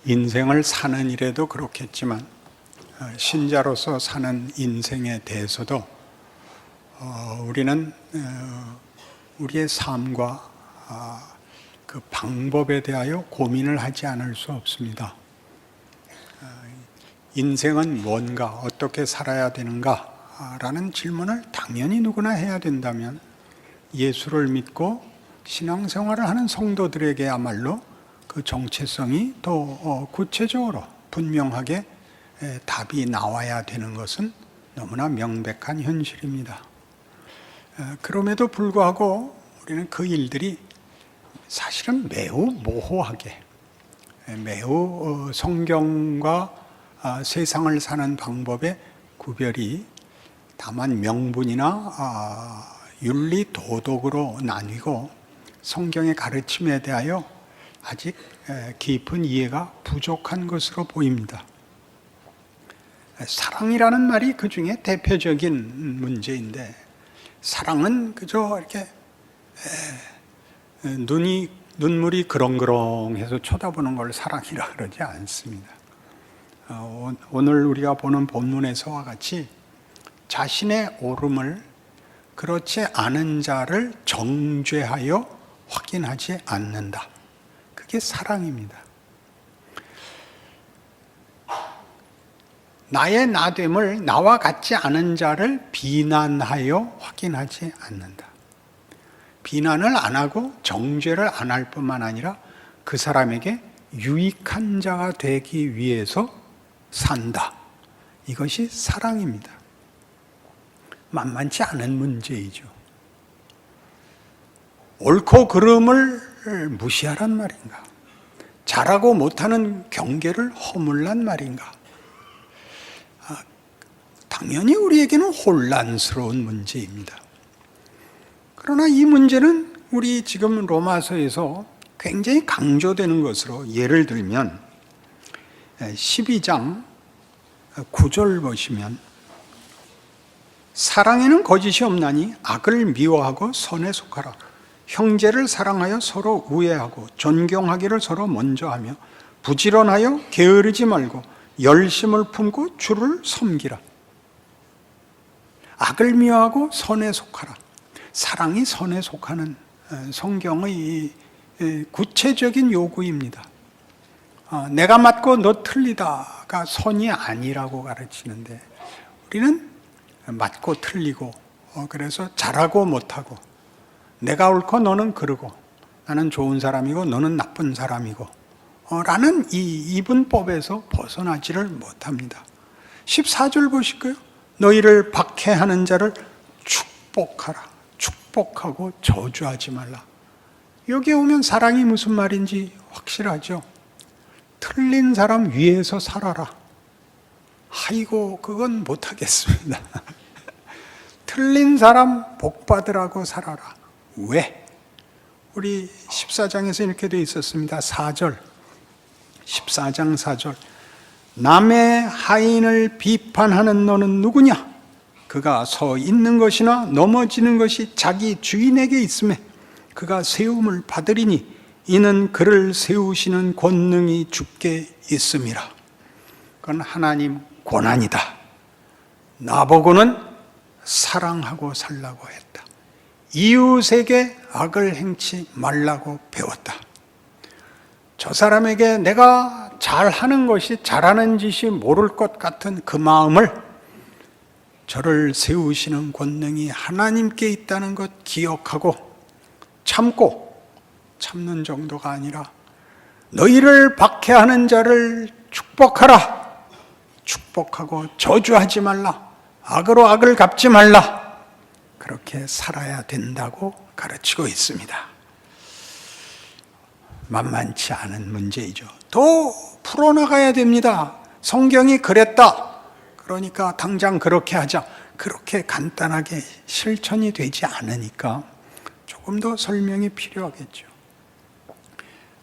인생을 사는 일에도 그렇겠지만 신자로서 사는 인생에 대해서도 우리는 우리의 삶과 그 방법에 대하여 고민을 하지 않을 수 없습니다. 인생은 뭔가, 어떻게 살아야 되는가 라는 질문을 당연히 누구나 해야 된다면 예수를 믿고 신앙생활을 하는 성도들에게야말로 그 정체성이 더 구체적으로 분명하게 답이 나와야 되는 것은 너무나 명백한 현실입니다. 그럼에도 불구하고 우리는 그 일들이 사실은 매우 모호하게, 매우 성경과 세상을 사는 방법의 구별이 다만 명분이나 윤리, 도덕으로 나뉘고 성경의 가르침에 대하여 아직 깊은 이해가 부족한 것으로 보입니다. 사랑이라는 말이 그 중에 대표적인 문제인데, 사랑은 그저 이렇게 눈물이 그렁그렁해서 쳐다보는 걸 사랑이라 그러지 않습니다. 오늘 우리가 보는 본문에서와 같이 자신의 옳음을 그렇지 않은 자를 정죄하여 확인하지 않는다. 그게 사랑입니다. 나의 나됨을 나와 같지 않은 자를 비난하여 확인하지 않는다. 비난을 안 하고 정죄를 안 할 뿐만 아니라 그 사람에게 유익한 자가 되기 위해서 산다. 이것이 사랑입니다. 만만치 않은 문제이죠. 옳고 그름을 무시하란 말인가? 잘하고 못하는 경계를 허물란 말인가? 당연히 우리에게는 혼란스러운 문제입니다. 그러나 이 문제는 우리 지금 로마서에서 굉장히 강조되는 것으로, 예를 들면 12장 9절 보시면 사랑에는 거짓이 없나니 악을 미워하고 선에 속하라. 형제를 사랑하여 서로 우애하고 존경하기를 서로 먼저 하며 부지런하여 게으르지 말고 열심을 품고 주를 섬기라. 악을 미워하고 선에 속하라. 사랑이 선에 속하는 성경의 구체적인 요구입니다. 내가 맞고 너 틀리다가 선이 아니라고 가르치는데, 우리는 맞고 틀리고, 그래서 잘하고 못하고, 내가 옳고 너는 그르고, 나는 좋은 사람이고 너는 나쁜 사람이고 라는 이 이분법에서 벗어나지를 못합니다. 14절 보실까요? 너희를 박해하는 자를 축복하라. 축복하고 저주하지 말라. 여기에 오면 사랑이 무슨 말인지 확실하죠. 틀린 사람 위에서 살아라. 아이고, 그건 못하겠습니다. 틀린 사람 복 받으라고 살아라. 왜? 우리 14장에서 이렇게 되어 있었습니다. 4절, 14장 4절. 남의 하인을 비판하는 너는 누구냐? 그가 서 있는 것이나 넘어지는 것이 자기 주인에게 있음에 그가 세움을 받으리니 이는 그를 세우시는 권능이 주께 있음이라. 그건 하나님 권한이다. 나보고는 사랑하고 살라고 했다. 이웃에게 악을 행치 말라고 배웠다. 저 사람에게 내가 잘하는 것이, 잘하는 짓이 모를 것 같은 그 마음을, 저를 세우시는 권능이 하나님께 있다는 것 기억하고 참는 정도가 아니라 너희를 박해하는 자를 축복하라. 축복하고 저주하지 말라. 악으로 악을 갚지 말라. 그렇게 살아야 된다고 가르치고 있습니다. 만만치 않은 문제이죠. 더 풀어나가야 됩니다. 성경이 그랬다. 그러니까 당장 그렇게 하자. 그렇게 간단하게 실천이 되지 않으니까 조금 더 설명이 필요하겠죠.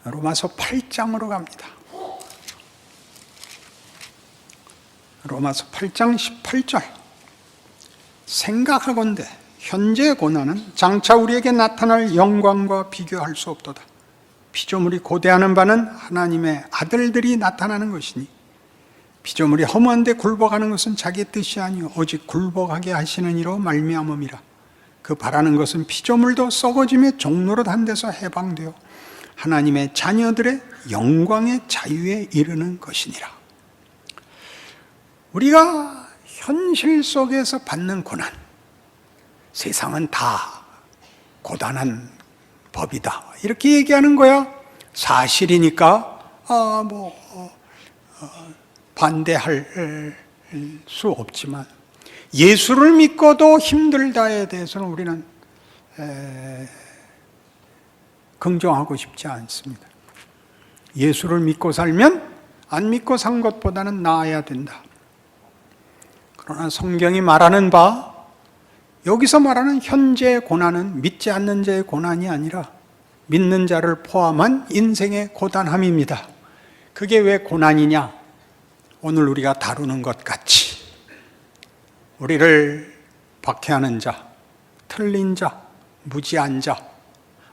로마서 8장으로 갑니다. 로마서 8장 18절. 생각하건대 현재 고난은 장차 우리에게 나타날 영광과 비교할 수 없도다. 피조물이 고대하는 바는 하나님의 아들들이 나타나는 것이니 피조물이 허무한데 굴복하는 것은 자기 뜻이 아니요 오직 굴복하게 하시는 이로 말미암음이라. 그 바라는 것은 피조물도 썩어짐의 종로로 한 데서 해방되어 하나님의 자녀들의 영광의 자유에 이르는 것이니라. 우리가 현실 속에서 받는 고난, 세상은 다 고단한 법이다 이렇게 얘기하는 거야. 사실이니까 반대할 수 없지만 예수를 믿고도 힘들다에 대해서는 우리는 긍정하고 싶지 않습니다. 예수를 믿고 살면 안 믿고 산 것보다는 나아야 된다. 그러나 성경이 말하는 바, 여기서 말하는 현재의 고난은 믿지 않는 자의 고난이 아니라 믿는 자를 포함한 인생의 고단함입니다. 그게 왜 고난이냐? 오늘 우리가 다루는 것 같이 우리를 박해하는 자, 틀린 자, 무지한 자,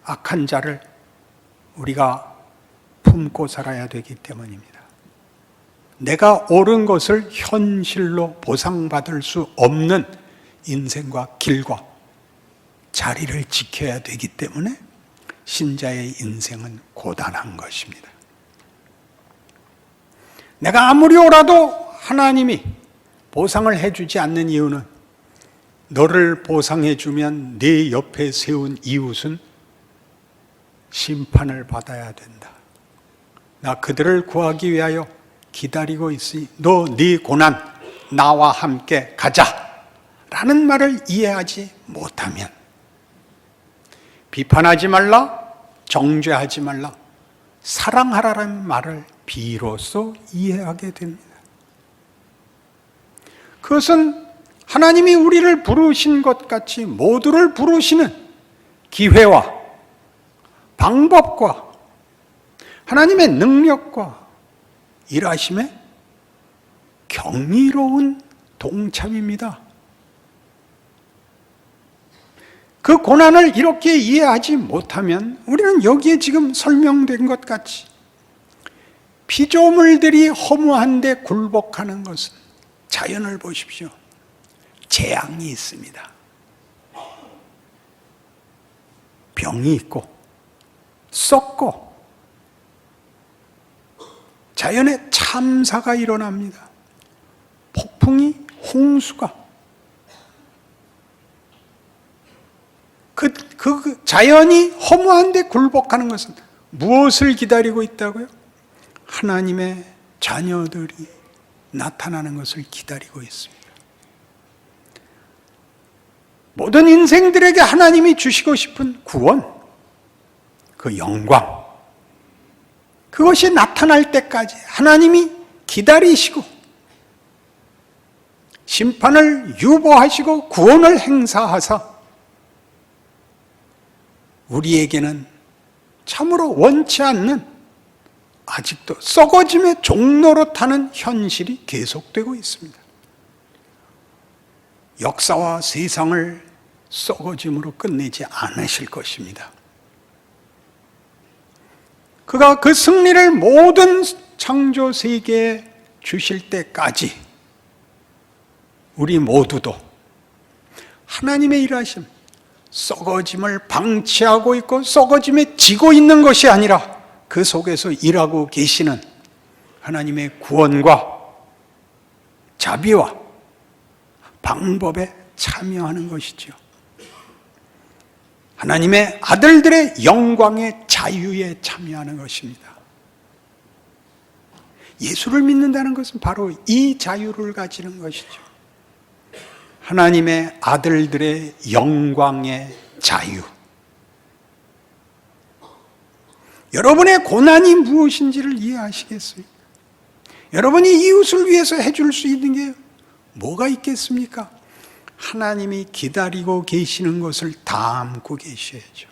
악한 자를 우리가 품고 살아야 되기 때문입니다. 내가 옳은 것을 현실로 보상받을 수 없는 인생과 길과 자리를 지켜야 되기 때문에 신자의 인생은 고단한 것입니다. 내가 아무리 옳아도 하나님이 보상을 해주지 않는 이유는 너를 보상해주면 네 옆에 세운 이웃은 심판을 받아야 된다. 나 그들을 구하기 위하여 기다리고 있으니 너 네 고난 나와 함께 가자 라는 말을 이해하지 못하면 비판하지 말라, 정죄하지 말라, 사랑하라는 말을 비로소 이해하게 됩니다. 그것은 하나님이 우리를 부르신 것 같이 모두를 부르시는 기회와 방법과 하나님의 능력과 일하심에 경이로운 동참입니다. 그 고난을 이렇게 이해하지 못하면 우리는 여기에 지금 설명된 것 같이 피조물들이 허무한데 굴복하는 것은, 자연을 보십시오. 재앙이 있습니다. 병이 있고 썩고 자연의 참사가 일어납니다. 폭풍이, 홍수가. 그 자연이 허무한데 굴복하는 것은 무엇을 기다리고 있다고요? 하나님의 자녀들이 나타나는 것을 기다리고 있습니다. 모든 인생들에게 하나님이 주시고 싶은 구원, 그 영광, 그것이 나타날 때까지 하나님이 기다리시고 심판을 유보하시고 구원을 행사하사 우리에게는 참으로 원치 않는, 아직도 썩어짐의 종로로 타는 현실이 계속되고 있습니다. 역사와 세상을 썩어짐으로 끝내지 않으실 것입니다. 그가 그 승리를 모든 창조 세계에 주실 때까지 우리 모두도 하나님의 일하심, 썩어짐을 방치하고 있고 썩어짐에 지고 있는 것이 아니라 그 속에서 일하고 계시는 하나님의 구원과 자비와 방법에 참여하는 것이죠. 하나님의 아들들의 영광의 자유에 참여하는 것입니다. 예수를 믿는다는 것은 바로 이 자유를 가지는 것이죠. 하나님의 아들들의 영광의 자유. 여러분의 고난이 무엇인지를 이해하시겠어요? 여러분이 이웃을 위해서 해줄 수 있는 게 뭐가 있겠습니까? 하나님이 기다리고 계시는 것을 담고 계셔야죠.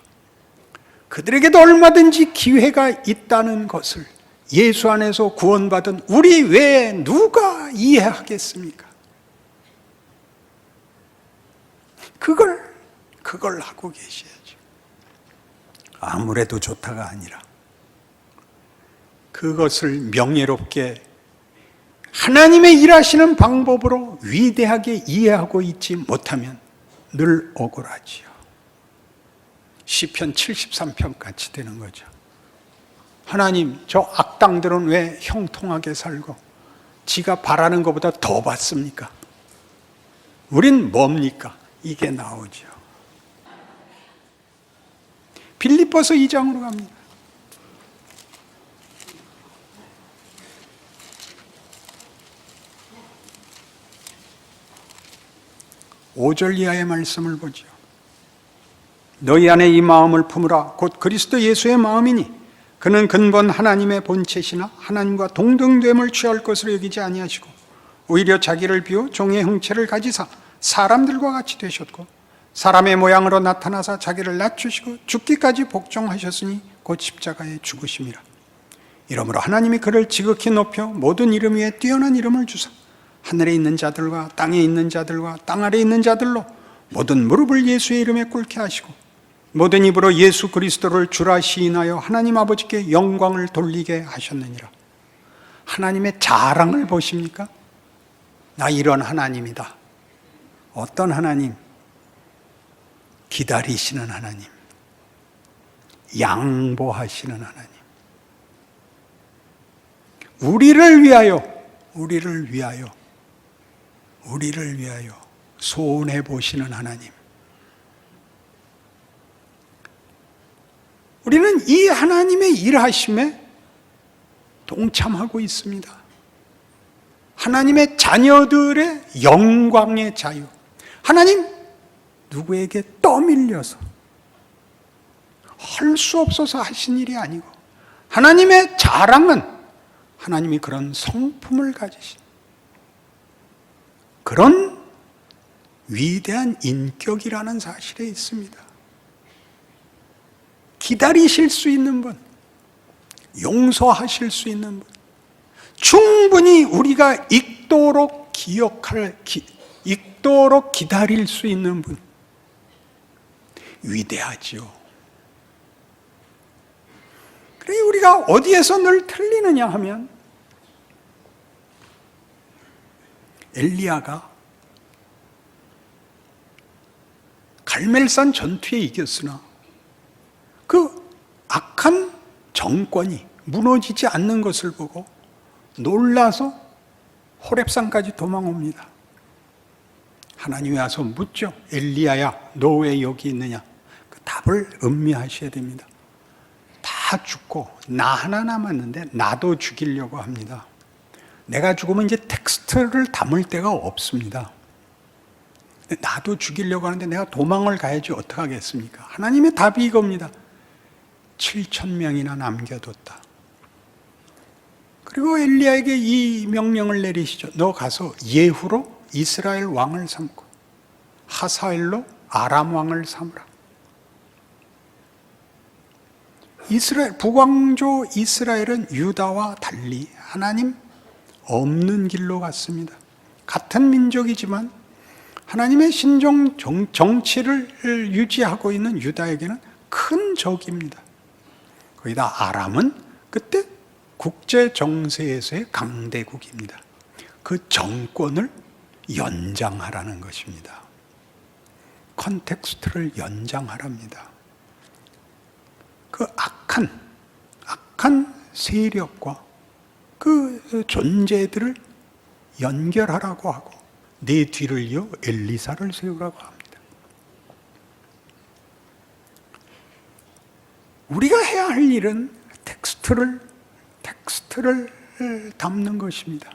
그들에게도 얼마든지 기회가 있다는 것을 예수 안에서 구원받은 우리 외에 누가 이해하겠습니까? 그걸 하고 계셔야죠. 아무래도 좋다가 아니라 그것을 명예롭게 하나님의 일하시는 방법으로 위대하게 이해하고 있지 못하면 늘 억울하지요. 시편 73편 같이 되는 거죠. 하나님, 저 악당들은 왜 형통하게 살고 지가 바라는 것보다 더 받습니까? 우린 뭡니까? 이게 나오죠. 빌립보서 2장으로 갑니다. 5절 이하의 말씀을 보죠. 너희 안에 이 마음을 품으라. 곧 그리스도 예수의 마음이니 그는 근본 하나님의 본체시나 하나님과 동등됨을 취할 것으로 여기지 아니하시고 오히려 자기를 비워 종의 형체를 가지사 사람들과 같이 되셨고 사람의 모양으로 나타나사 자기를 낮추시고 죽기까지 복종하셨으니 곧 십자가에 죽으심이라. 이러므로 하나님이 그를 지극히 높여 모든 이름 위에 뛰어난 이름을 주사 하늘에 있는 자들과 땅에 있는 자들과 땅 아래에 있는 자들로 모든 무릎을 예수의 이름에 꿇게 하시고 모든 입으로 예수 그리스도를 주라 시인하여 하나님 아버지께 영광을 돌리게 하셨느니라. 하나님의 자랑을 보십니까? 나 이런 하나님이다. 어떤 하나님? 기다리시는 하나님, 양보하시는 하나님, 우리를 위하여 손해 보시는 하나님. 우리는 이 하나님의 일하심에 동참하고 있습니다. 하나님의 자녀들의 영광의 자유. 하나님 누구에게 떠밀려서 할 수 없어서 하신 일이 아니고 하나님의 자랑은 하나님이 그런 성품을 가지신 그런 위대한 인격이라는 사실에 있습니다. 기다리실 수 있는 분, 용서하실 수 있는 분, 충분히 우리가 익도록 익도록 기다릴 수 있는 분, 위대하지요. 그래 우리가 어디에서 늘 틀리느냐 하면 엘리야가 갈멜산 전투에 이겼으나 그 악한 정권이 무너지지 않는 것을 보고 놀라서 호렙산까지 도망옵니다. 하나님이 와서 묻죠. 엘리야야, 너 왜 여기 있느냐? 그 답을 음미하셔야 됩니다. 다 죽고 나 하나 남았는데 나도 죽이려고 합니다. 내가 죽으면 이제 텍스트를 담을 데가 없습니다. 나도 죽이려고 하는데 내가 도망을 가야지 어떡하겠습니까? 하나님의 답이 이겁니다. 7,000명이나 남겨뒀다. 그리고 엘리야에게 이 명령을 내리시죠. 너 가서 예후로 이스라엘 왕을 삼고 하사엘로 아람 왕을 삼으라. 북왕조 이스라엘은 유다와 달리 하나님 없는 길로 갔습니다. 같은 민족이지만 하나님의 신종 정치를 유지하고 있는 유다에게는 큰 적입니다. 거기다 아람은 그때 국제 정세에서의 강대국입니다. 그 정권을 연장하라는 것입니다. 컨텍스트를 연장하랍니다. 그 악한 세력과 그 존재들을 연결하라고 하고 내 뒤를 이어 엘리사를 세우라고 합니다. 우리가 해야 할 일은 텍스트를 담는 것입니다.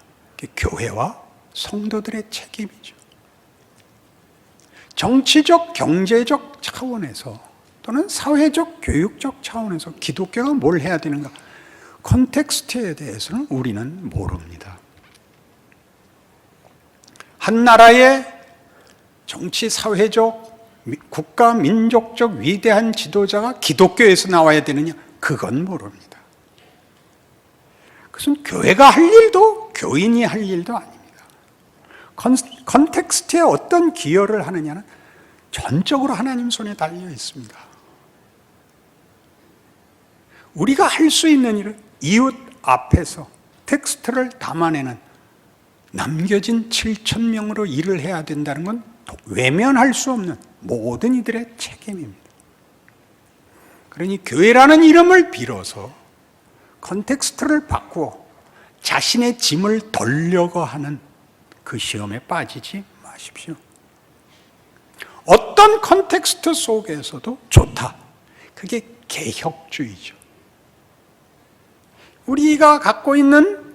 교회와 성도들의 책임이죠. 정치적, 경제적 차원에서 또는 사회적, 교육적 차원에서 기독교가 뭘 해야 되는가? 컨텍스트에 대해서는 우리는 모릅니다. 한 나라의 정치, 사회적, 국가, 민족적 위대한 지도자가 기독교에서 나와야 되느냐? 그건 모릅니다. 그것은 교회가 할 일도 교인이 할 일도 아닙니다. 컨텍스트에 어떤 기여를 하느냐는 전적으로 하나님 손에 달려 있습니다. 우리가 할 수 있는 일은 이웃 앞에서 텍스트를 담아내는 남겨진 7,000명으로 일을 해야 된다는 건 외면할 수 없는 모든 이들의 책임입니다. 그러니 교회라는 이름을 빌어서 컨텍스트를 바꾸어 자신의 짐을 덜려고 하는 그 시험에 빠지지 마십시오. 어떤 컨텍스트 속에서도 좋다. 그게 개혁주의죠. 우리가 갖고 있는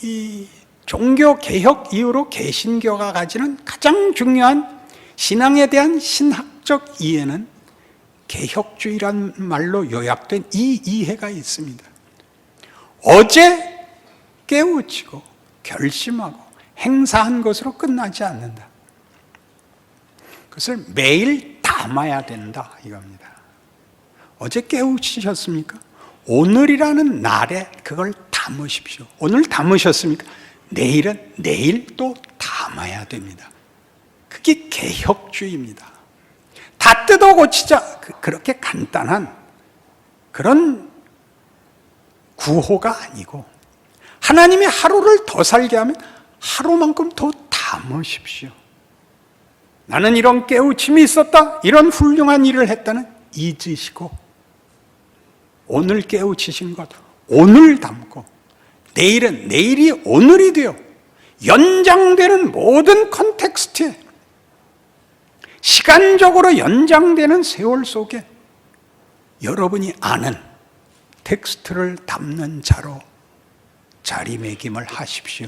이 종교 개혁 이후로 개신교가 가지는 가장 중요한 신앙에 대한 신학적 이해는 개혁주의란 말로 요약된 이 이해가 있습니다. 어제 깨우치고 결심하고 행사한 것으로 끝나지 않는다. 그것을 매일 담아야 된다 이겁니다. 어제 깨우치셨습니까? 오늘이라는 날에 그걸 담으십시오. 오늘 담으셨습니까? 내일은 내일 또 담아야 됩니다. 그게 개혁주의입니다. 다 뜯어 고치자, 그렇게 간단한 그런 구호가 아니고, 하나님이 하루를 더 살게 하면 하루만큼 더 담으십시오. 나는 이런 깨우침이 있었다, 이런 훌륭한 일을 했다는 잊으시고, 오늘 깨우치신 것 오늘 담고, 내일은 내일이 오늘이 되어 연장되는 모든 컨텍스트에, 시간적으로 연장되는 세월 속에 여러분이 아는 텍스트를 담는 자로 자리매김을 하십시오.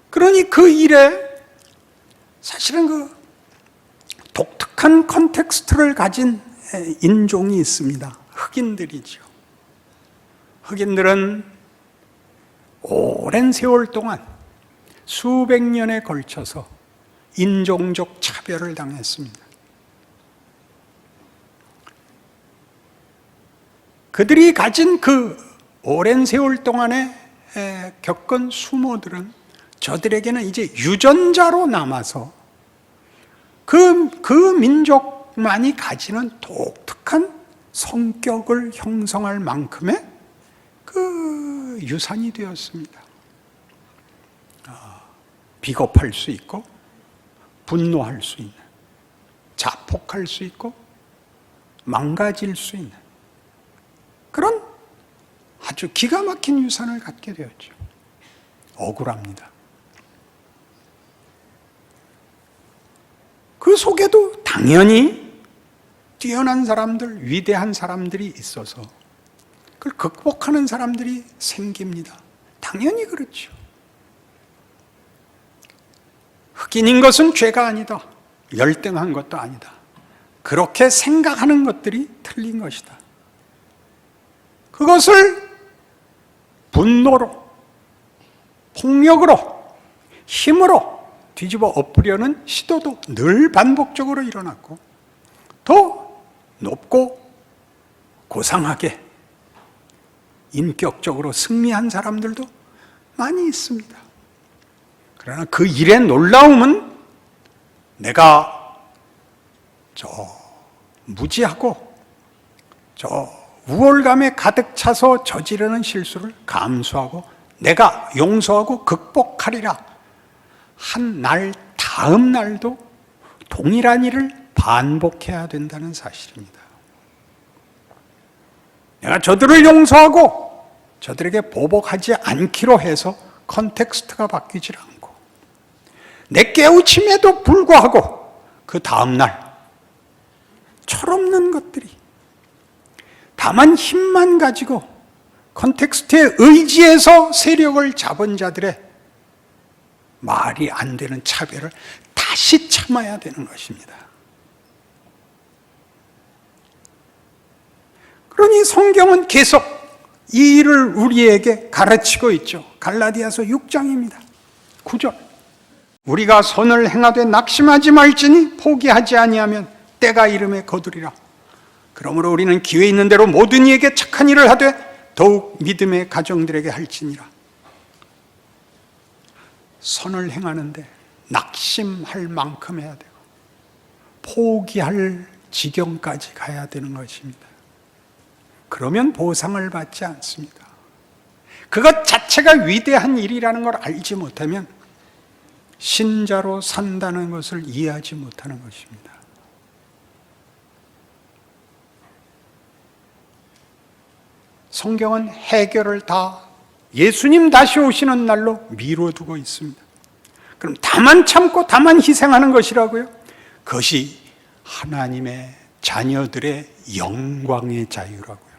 그러니 그 일에 사실은 그 독특한 컨텍스트를 가진 인종이 있습니다. 흑인들이죠. 흑인들은 오랜 세월 동안 수백 년에 걸쳐서 인종적 차별을 당했습니다. 그들이 가진 그 오랜 세월 동안에 겪은 수모들은 저들에게는 이제 유전자로 남아서 그 민족만이 가지는 독특한 성격을 형성할 만큼의 그 유산이 되었습니다. 비겁할 수 있고, 분노할 수 있는, 자폭할 수 있고, 망가질 수 있는 그런 아주 기가 막힌 유산을 갖게 되었죠. 억울합니다. 그 속에도 당연히 뛰어난 사람들, 위대한 사람들이 있어서 그걸 극복하는 사람들이 생깁니다. 당연히 그렇죠. 흑인인 것은 죄가 아니다. 열등한 것도 아니다. 그렇게 생각하는 것들이 틀린 것이다. 그것을 분노로, 폭력으로, 힘으로 뒤집어 엎으려는 시도도 늘 반복적으로 일어났고, 더 높고 고상하게 인격적으로 승리한 사람들도 많이 있습니다. 그러나 그 일의 놀라움은 내가 저 무지하고 저 우월감에 가득 차서 저지르는 실수를 감수하고 내가 용서하고 극복하리라 한 날 다음 날도 동일한 일을 반복해야 된다는 사실입니다. 내가 저들을 용서하고 저들에게 보복하지 않기로 해서 컨텍스트가 바뀌질 않고, 내 깨우침에도 불구하고 그 다음 날 철없는 것들이, 다만 힘만 가지고 컨텍스트에 의지해서 세력을 잡은 자들의 말이 안 되는 차별을 다시 참아야 되는 것입니다. 그러니 성경은 계속 이 일을 우리에게 가르치고 있죠. 갈라디아서 6장입니다. 9절. 우리가 선을 행하되 낙심하지 말지니 포기하지 아니하면 때가 이름에 거두리라. 그러므로 우리는 기회 있는 대로 모든 이에게 착한 일을 하되 더욱 믿음의 가정들에게 할지니라. 선을 행하는데 낙심할 만큼 해야 되고 포기할 지경까지 가야 되는 것입니다. 그러면 보상을 받지 않습니다. 그것 자체가 위대한 일이라는 걸 알지 못하면 신자로 산다는 것을 이해하지 못하는 것입니다. 성경은 해결을 다 예수님 다시 오시는 날로 미뤄두고 있습니다. 그럼 다만 참고 다만 희생하는 것이라고요? 그것이 하나님의 자녀들의 영광의 자유라고요.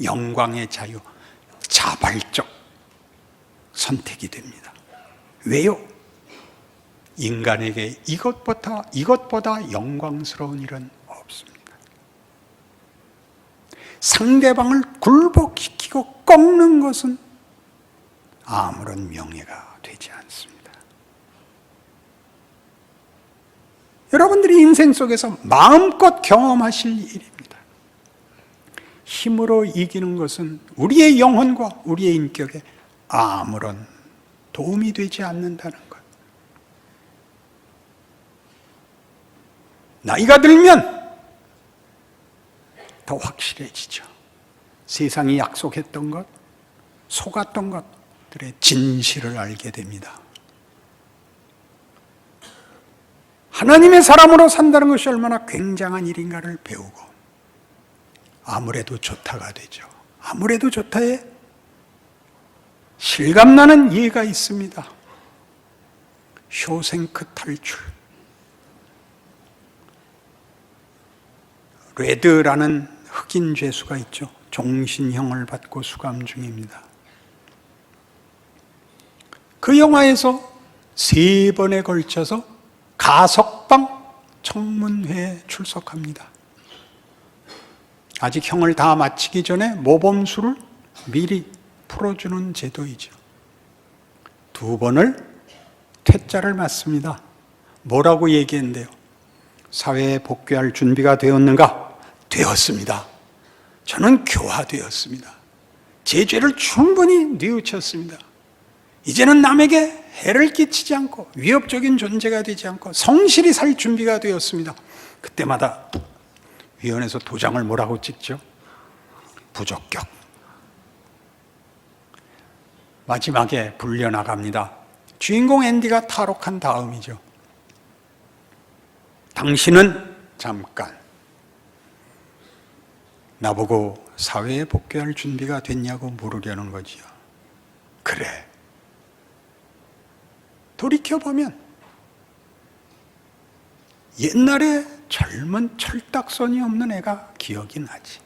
영광의 자유, 자발적 선택이 됩니다. 왜요? 인간에게 이것보다 영광스러운 일은 없습니다. 상대방을 굴복시키고 꺾는 것은 아무런 명예가 되지 않습니다. 여러분들이 인생 속에서 마음껏 경험하실 일입니다. 힘으로 이기는 것은 우리의 영혼과 우리의 인격에 아무런 도움이 되지 않는다는 것. 나이가 들면 더 확실해지죠. 세상이 약속했던 것, 속았던 것들의 진실을 알게 됩니다. 하나님의 사람으로 산다는 것이 얼마나 굉장한 일인가를 배우고 아무래도 좋다가 되죠. 아무래도 좋다에 실감나는 예가 있습니다. 쇼생크 탈출. 레드라는 흑인 죄수가 있죠. 종신형을 받고 수감 중입니다. 그 영화에서 3번에 걸쳐서 가석방 청문회에 출석합니다. 아직 형을 다 마치기 전에 모범수를 미리 풀어주는 제도이죠. 2번을 퇴짜를 맞습니다. 뭐라고 얘기했는데요? 사회에 복귀할 준비가 되었는가? 되었습니다. 저는 교화되었습니다. 제 죄를 충분히 뉘우쳤습니다. 이제는 남에게 해를 끼치지 않고 위협적인 존재가 되지 않고 성실히 살 준비가 되었습니다. 그때마다 위원회에서 도장을 뭐라고 찍죠? 부적격. 마지막에 불려나갑니다. 주인공 앤디가 탈옥한 다음이죠. 당신은 잠깐 나보고 사회에 복귀할 준비가 됐냐고 물으려는 거지요. 그래. 돌이켜보면 옛날에 젊은 철딱선이 없는 애가 기억이 나지.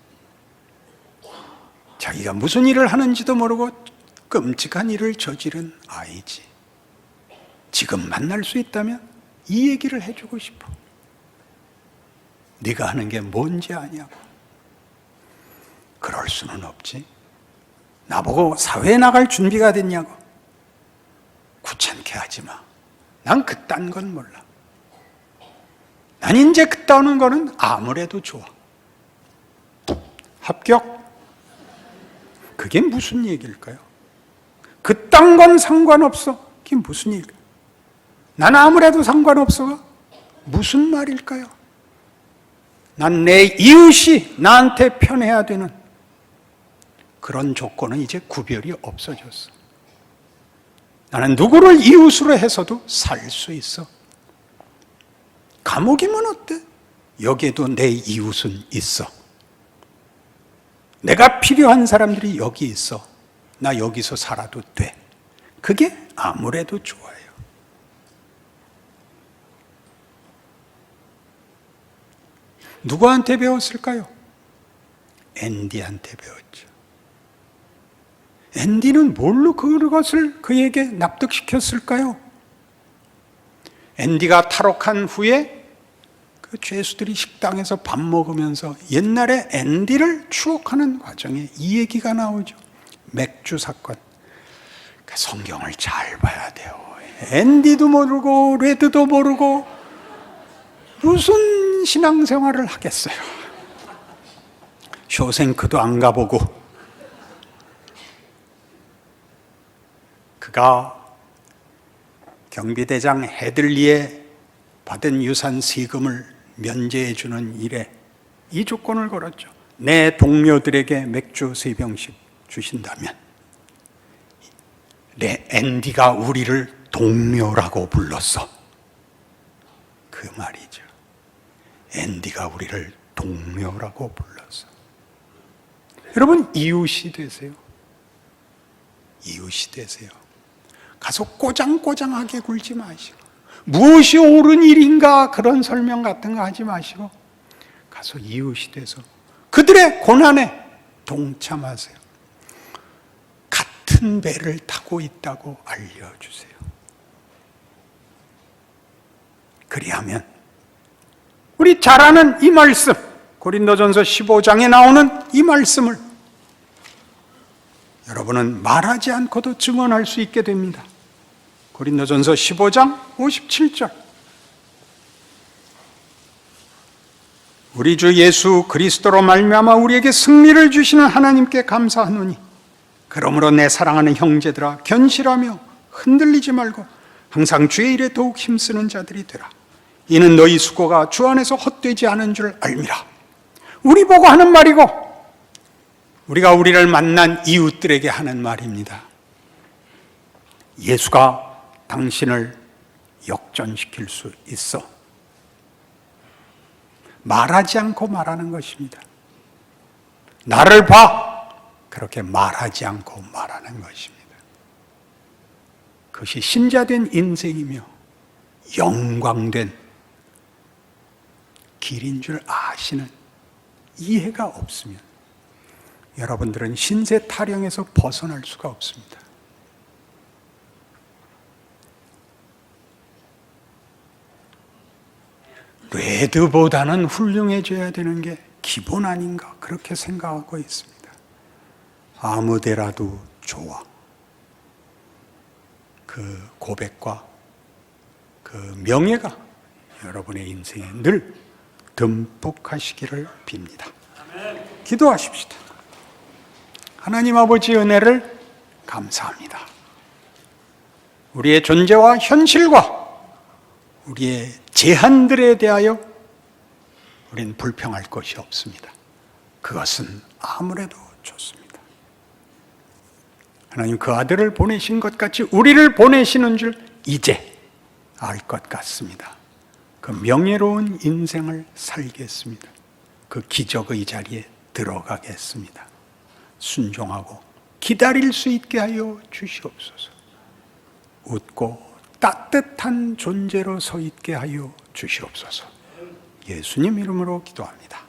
자기가 무슨 일을 하는지도 모르고 끔찍한 일을 저지른 아이지. 지금 만날 수 있다면 이 얘기를 해주고 싶어. 네가 하는 게 뭔지 아냐고. 그럴 수는 없지. 나보고 사회에 나갈 준비가 됐냐고. 귀찮게 하지 마. 난 그딴 건 몰라. 난 이제 그따는 거는 아무래도 좋아. 합격? 그게 무슨 얘기일까요? 그딴 건 상관없어. 그게 무슨 얘기일까요? 난 아무래도 상관없어가 무슨 말일까요? 난 내 이웃이 나한테 편해야 되는 그런 조건은 이제 구별이 없어졌어. 나는 누구를 이웃으로 해서도 살 수 있어. 감옥이면 어때? 여기에도 내 이웃은 있어. 내가 필요한 사람들이 여기 있어. 나 여기서 살아도 돼. 그게 아무래도 좋아요. 누구한테 배웠을까요? 앤디한테 배웠죠. 앤디는 뭘로 그것을 그에게 납득시켰을까요? 앤디가 탈옥한 후에 그 죄수들이 식당에서 밥 먹으면서 옛날에 앤디를 추억하는 과정에 이 얘기가 나오죠. 맥주 사건. 성경을 잘 봐야 돼요. 앤디도 모르고 레드도 모르고 무슨 신앙생활을 하겠어요. 쇼생크도 안 가보고. 그가 경비대장 헤들리에 받은 유산 세금을 면제해 주는 일에 이 조건을 걸었죠. 내 동료들에게 맥주 3병씩 주신다면 앤디가 우리를 동료라고 불렀어. 그 말이죠. 앤디가 우리를 동료라고 불렀어. 여러분, 이웃이 되세요. 이웃이 되세요. 가서 꼬장꼬장하게 굴지 마시고, 무엇이 옳은 일인가 그런 설명 같은 거 하지 마시고, 가서 이웃이 돼서 그들의 고난에 동참하세요. 같은 배를 타고 있다고 알려주세요. 그리하면 우리 잘 아는 이 말씀, 고린도전서 15장에 나오는 이 말씀을 여러분은 말하지 않고도 증언할 수 있게 됩니다. 고린도전서 15장 57절. 우리 주 예수 그리스도로 말미암아 우리에게 승리를 주시는 하나님께 감사하노니, 그러므로 내 사랑하는 형제들아, 견실하며 흔들리지 말고 항상 주의 일에 더욱 힘쓰는 자들이 되라. 이는 너희 수고가 주 안에서 헛되지 않은 줄 알미라. 우리 보고 하는 말이고, 우리가 우리를 만난 이웃들에게 하는 말입니다. 예수가 당신을 역전시킬 수 있어. 말하지 않고 말하는 것입니다. 나를 봐! 그렇게 말하지 않고 말하는 것입니다. 그것이 신자된 인생이며 영광된 길인 줄 아시는 이해가 없으면 여러분들은 신세 타령에서 벗어날 수가 없습니다. 레드보다는 훌륭해져야 되는 게 기본 아닌가, 그렇게 생각하고 있습니다. 아무 데라도 좋아. 그 고백과 그 명예가 여러분의 인생에 늘 듬뿍하시기를 빕니다. 기도하십시다. 하나님 아버지 은혜를 감사합니다. 우리의 존재와 현실과 우리의 제한들에 대하여 우리는 불평할 것이 없습니다. 그것은 아무래도 좋습니다. 하나님 그 아들을 보내신 것 같이 우리를 보내시는 줄 이제 알 것 같습니다. 그 명예로운 인생을 살겠습니다. 그 기적의 자리에 들어가겠습니다. 순종하고 기다릴 수 있게 하여 주시옵소서. 웃고 따뜻한 존재로 서 있게 하여 주시옵소서. 예수님 이름으로 기도합니다.